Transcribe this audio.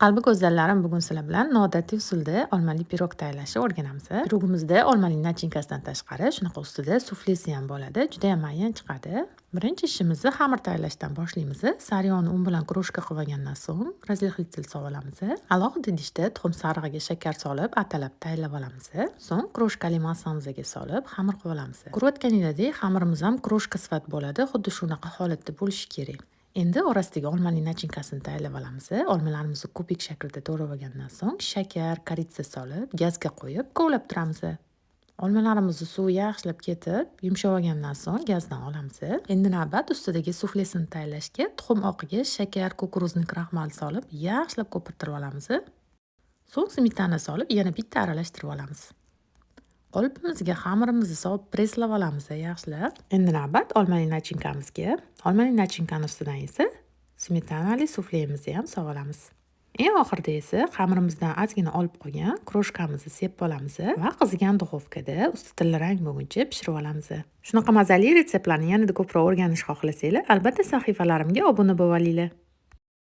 Qalbi go'zallarim, bugun sizlar bilan noodatiy usulda olmali pirog tayyorlashni o'rganamiz. Pirogimizda olmali nachinkasidan tashqari shunaqa ustida suflesi ham bo'ladi. Juda ham mayin chiqadi. Birinchi ishimizni xamir tayyorlashdan boshlaymiz. Sariyoni un bilan krushka qilib olgandan so'ng razrexlитель solib olamiz. Alohida idishda tuxum sarig'iga shakar solib, atalab tayyorlab olamiz. So'ng krushkali massamizni solib, xamir qilib olamiz. Ko'rayotganingizdek, xamirimiz ham krushka sifat bo'ladi. Xuddi shunaqa holatda bo'lishi kerak. Endi orasiga olmali nachinkasini tayyorlab olamiz. Olmalarimizni kubik shaklida to'g'rab olgandan so'ng shakar, koritsa solib, gazga qo'yib kovlab turamiz. Olmalarimizni suvi yaxshilab ketib, yumshab olgandan so'ng gazdan olamiz. Endi navbat ustidagi suflesini tayyorlashga tuxum oqiga shakar, kukuruznik kraxmal solib, yaxshilab ko'pirtirib olamiz. So'ng smetana solib, yana bitta aralashtirib olamiz. Qolipimizga xamirimizni solib presslab olamiz yaxshilab. Endi navbat olmali nachinkamizga. Olmali nachinkani ustidan esa smetanali suflemizni ham solib olamiz. Eng oxirida esa xamirimizdan ozgina olib qolgan krushkamizni sepib olamiz va qizigan duxovkada usti tillarang bo'lguncha pishirib olamiz. Shunaqa mazali retseptlarni yanada ko'proq o'rganishni xohlasanglar, albatta sahifalarimga obuna bo'lib olinglar.